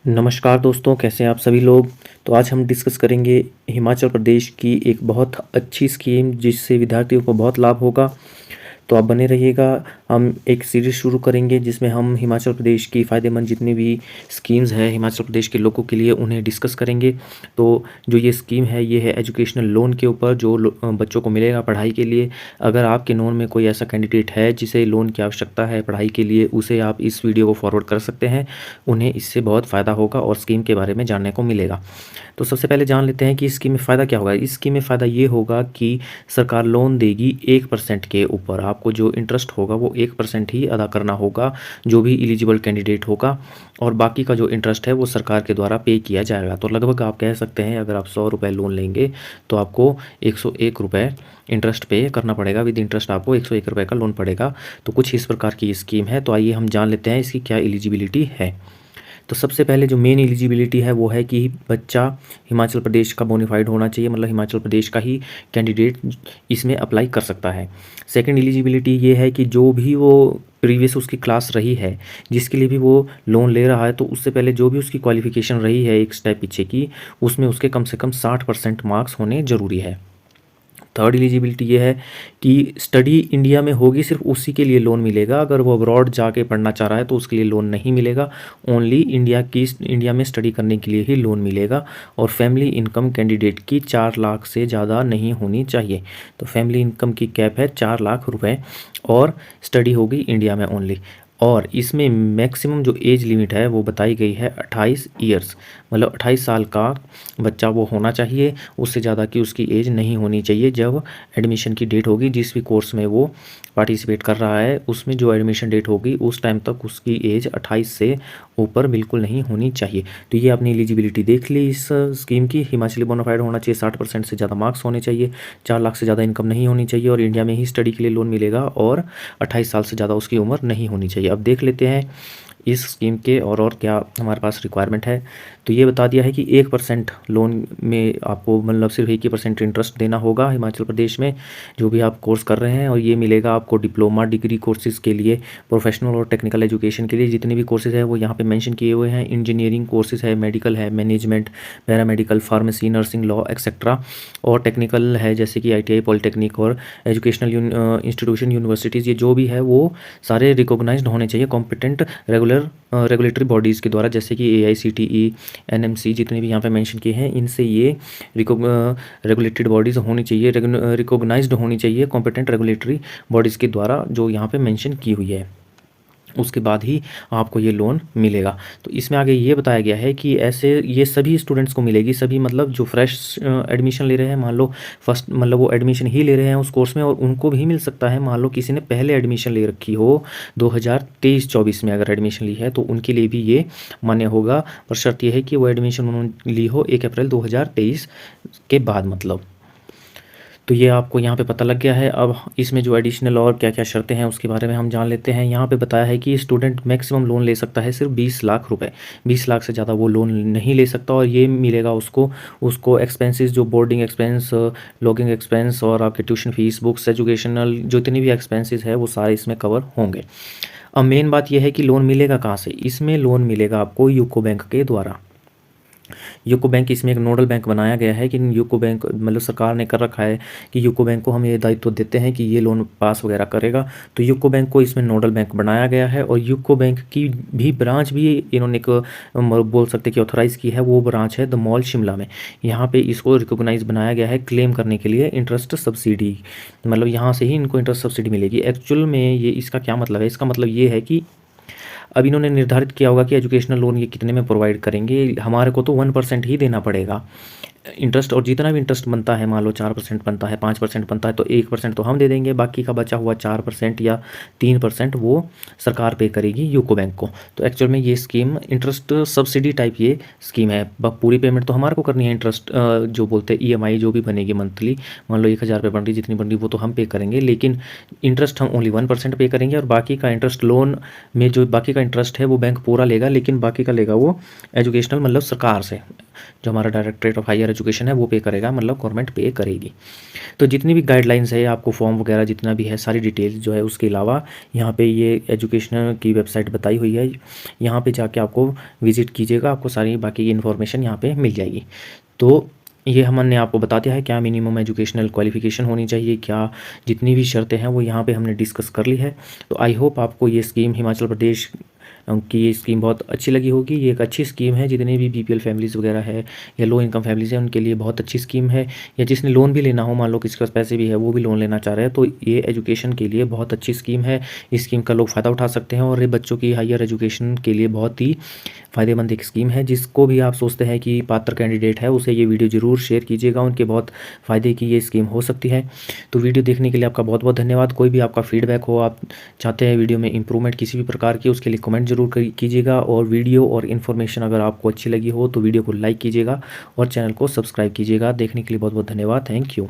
नमस्कार दोस्तों, कैसे हैं आप सभी लोग। तो आज हम डिस्कस करेंगे हिमाचल प्रदेश की एक बहुत अच्छी स्कीम जिससे विद्यार्थियों को बहुत लाभ होगा। तो आप बने रहिएगा। हम एक सीरीज़ शुरू करेंगे जिसमें हम हिमाचल प्रदेश की फ़ायदेमंद जितनी भी स्कीम्स हैं हिमाचल प्रदेश के लोगों के लिए उन्हें डिस्कस करेंगे। तो जो ये स्कीम है ये है एजुकेशनल लोन के ऊपर जो बच्चों को मिलेगा पढ़ाई के लिए। अगर आपके नोन में कोई ऐसा कैंडिडेट है जिसे लोन की आवश्यकता है पढ़ाई के लिए, उसे आप इस वीडियो को फॉरवर्ड कर सकते हैं। उन्हें इससे बहुत फ़ायदा होगा और स्कीम के बारे में जानने को मिलेगा। तो सबसे पहले जान लेते हैं कि इस स्कीम में फ़ायदा क्या होगा। इस स्कीम में फ़ायदा ये होगा कि सरकार लोन देगी 1% के ऊपर। आपको जो इंटरेस्ट होगा वो 1% ही अदा करना होगा जो भी एलिजिबल कैंडिडेट होगा, और बाकी का जो इंटरेस्ट है वो सरकार के द्वारा पे किया जाएगा। तो लगभग आप कह सकते हैं अगर आप 100 रुपये लोन लेंगे तो आपको 101 रुपये इंटरेस्ट पे करना पड़ेगा। विद इंटरेस्ट आपको 101 रुपये का लोन पड़ेगा। तो कुछ इस प्रकार की स्कीम है। तो आइए हम जान लेते हैं इसकी क्या एलिजिबिलिटी है। तो सबसे पहले जो मेन एलिजिबिलिटी है वो है कि बच्चा हिमाचल प्रदेश का बोनीफाइड होना चाहिए, मतलब हिमाचल प्रदेश का ही कैंडिडेट इसमें अप्लाई कर सकता है। सेकंड एलिजिबिलिटी ये है कि जो भी वो प्रीवियस उसकी क्लास रही है जिसके लिए भी वो लोन ले रहा है, तो उससे पहले जो भी उसकी क्वालिफिकेशन रही है एक स्टेप पीछे की, उसमें उसके कम से कम 60% मार्क्स होने ज़रूरी है। थर्ड एलिजिबिलिटी ये है कि स्टडी इंडिया में होगी, सिर्फ उसी के लिए लोन मिलेगा। अगर वो अब्रॉड जाके पढ़ना चाह रहा है तो उसके लिए लोन नहीं मिलेगा। ओनली इंडिया में स्टडी करने के लिए ही लोन मिलेगा। और फैमिली इनकम कैंडिडेट की 4 लाख से ज़्यादा नहीं होनी चाहिए। तो फैमिली इनकम की कैप है 4 लाख रुपए, और स्टडी होगी इंडिया में ओनली। और इसमें मैक्सिमम जो एज लिमिट है वो बताई गई है 28 ईयर्स, मतलब 28 साल का बच्चा वो होना चाहिए। उससे ज़्यादा की उसकी एज नहीं होनी चाहिए जब एडमिशन की डेट होगी। जिस भी कोर्स में वो पार्टिसिपेट कर रहा है उसमें जो एडमिशन डेट होगी उस टाइम तक उसकी एज 28 से ऊपर बिल्कुल नहीं होनी चाहिए। तो ये अपनी एलिजिबिलिटी देख ली इस स्कीम की। हिमाचली बोनाफाइड होना चाहिए, 60% से ज़्यादा मार्क्स होने चाहिए, 4 लाख से ज़्यादा इनकम नहीं होनी चाहिए, और इंडिया में ही स्टडी के लिए लोन मिलेगा, और 28 साल से ज़्यादा उसकी उम्र नहीं होनी चाहिए। अब देख लेते हैं इस स्कीम के और क्या हमारे पास रिक्वायरमेंट है। तो ये बता दिया है कि 1% लोन में आपको मतलब सिर्फ 1% इंटरेस्ट देना होगा हिमाचल प्रदेश में जो भी आप कोर्स कर रहे हैं। और ये मिलेगा आपको डिप्लोमा डिग्री कोर्सेज़ के लिए, प्रोफेशनल और टेक्निकल एजुकेशन के लिए जितने भी कोर्सेज़ हैं वो यहाँ पे मेंशन किए हुए हैं। इंजीनियरिंग कोर्सेज़ है, मेडिकल है, management, paramedical, pharmacy, nursing, law etcetera. और टेक्निकल है जैसे कि ITI, पॉलिटेक्निक और एजुकेशनल इंस्टीट्यूशन, यूनिवर्सिटीज़, ये जो भी है वो सारे रिकॉग्नाइज्ड होने चाहिए कॉम्पिटेंट रेगुलेटरी बॉडीज़ के द्वारा, जैसे कि AICTE, NMC, जितने भी यहाँ पे मेंशन किए हैं इनसे ये रेगुलेटेड बॉडीज़ होनी चाहिए, रिकॉग्नाइज्ड होनी चाहिए कॉम्पिटेंट रेगुलेटरी बॉडीज़ के द्वारा जो यहाँ पे मेंशन की हुई है। उसके बाद ही आपको ये लोन मिलेगा। तो इसमें आगे ये बताया गया है कि ऐसे ये सभी स्टूडेंट्स को मिलेगी, सभी मतलब जो फ्रेश एडमिशन ले रहे हैं, मान लो फर्स्ट मतलब वो एडमिशन ही ले रहे हैं उस कोर्स में, और उनको भी मिल सकता है। मान लो किसी ने पहले एडमिशन ले रखी हो 2023-24 में अगर एडमिशन ली है तो उनके लिए भी ये मान्य होगा, पर शर्त यह है कि वो एडमिशन उन्होंने ली हो 1 अप्रैल 2023 के बाद मतलब। तो ये आपको यहाँ पे पता लग गया है। अब इसमें जो एडिशनल और क्या क्या शर्तें हैं उसके बारे में हम जान लेते हैं। यहाँ पे बताया है कि स्टूडेंट मैक्सिमम लोन ले सकता है सिर्फ 20 लाख रुपए, 20 लाख से ज़्यादा वो लोन नहीं ले सकता। और ये मिलेगा उसको एक्सपेंसेस, जो बोर्डिंग एक्सपेंस, लॉगिंग एक्सपेंस और आपके ट्यूशन फीस, बुक्स, एजुकेशनल जो इतनी भी एक्सपेंसेस है वो सारे इसमें कवर होंगे। अब मेन बात यह है कि लोन मिलेगा कहाँ से। इसमें लोन मिलेगा आपको यूको बैंक के द्वारा। यूको बैंक इसमें एक नोडल बैंक बनाया गया है कि यूको बैंक मतलब सरकार ने कर रखा है कि यूको बैंक को हम ये दायित्व देते हैं कि ये लोन पास वगैरह करेगा। तो यूको बैंक को इसमें नोडल बैंक बनाया गया है, और यूको बैंक की भी ब्रांच भी इन्होंने एक बोल सकते कि ऑथराइज़ की है, वो ब्रांच है द मॉल शिमला में। यहाँ पे इसको रिकोगनाइज बनाया गया है क्लेम करने के लिए इंटरेस्ट सब्सिडी, मतलब यहाँ से ही इनको इंटरेस्ट सब्सिडी मिलेगी। एक्चुअल में ये इसका क्या मतलब है, इसका मतलब ये है कि अब इन्होंने निर्धारित किया होगा कि एजुकेशनल लोन ये कितने में प्रोवाइड करेंगे। हमारे को तो 1% ही देना पड़ेगा इंटरेस्ट, और जितना भी इंटरेस्ट बनता है मान लो 4% बनता है, 5% बनता है, तो 1% तो हम दे देंगे, बाकी का बचा हुआ 4% या 3% वो सरकार पे करेगी यूको बैंक को। तो एक्चुअल में ये स्कीम इंटरेस्ट सब्सिडी टाइप ये स्कीम है। पूरी पेमेंट तो हमारे को करनी है, इंटरेस्ट जो बोलते हैं EMI जो भी बनेगी मंथली, मान लो 1,000 रुपये बन रही, जितनी बन रही वो तो हम पे करेंगे, लेकिन इंटरेस्ट हम ओनली 1% पे करेंगे, और बाकी का इंटरेस्ट लोन में जो बाकी का इंटरेस्ट है वो बैंक पूरा लेगा, लेकिन बाकी का लेगा वो एजुकेशनल मतलब सरकार से, जो हमारा डायरेक्टरेट ऑफ हायर एजुकेशन है वो पे करेगा, मतलब गवर्नमेंट पे करेगी। तो जितनी भी गाइडलाइंस है आपको फॉर्म वगैरह जितना भी है सारी डिटेल्स जो है उसके अलावा यहाँ पे ये एजुकेशन की वेबसाइट बताई हुई है, यहाँ पे जाके आपको विजिट कीजिएगा, आपको सारी बाकी की इन्फॉर्मेशन यहाँ पे मिल जाएगी। तो ये हमने आपको बता दिया है क्या मिनिमम एजुकेशनल क्वालिफिकेशन होनी चाहिए, क्या जितनी भी शर्तें हैं वो यहाँ पे हमने डिस्कस कर ली है। तो आई होप आपको ये स्कीम हिमाचल प्रदेश की ये स्कीम बहुत अच्छी लगी होगी। ये एक अच्छी स्कीम है, जितने भी बीपीएल फैमिलीज़ वगैरह है या लो इनकम फैमिलीज़ हैं उनके लिए बहुत अच्छी स्कीम है। या जिसने लोन भी लेना हो, मान लो किसी के पास पैसे भी है वो भी लोन लेना चाह रहे हैं, तो ये एजुकेशन के लिए बहुत अच्छी स्कीम है। इस स्कीम का लोग फ़ायदा उठा सकते हैं और ये बच्चों की हायर एजुकेशन के लिए बहुत ही फ़ायदेमंद एक स्कीम है। जिसको भी आप सोचते हैं कि पात्र कैंडिडेट है उसे ये वीडियो ज़रूर शेयर कीजिएगा, उनके बहुत फ़ायदे की ये स्कीम हो सकती है। तो वीडियो देखने के लिए आपका बहुत बहुत धन्यवाद। कोई भी आपका फीडबैक हो, आप चाहते हैं वीडियो में इंप्रूवमेंट किसी भी प्रकार की, उसके लिए कमेंट जरूर कीजिएगा। और वीडियो और इन्फॉर्मेशन अगर आपको अच्छी लगी हो तो वीडियो को लाइक कीजिएगा और चैनल को सब्सक्राइब कीजिएगा। देखने के लिए बहुत बहुत धन्यवाद। Thank you.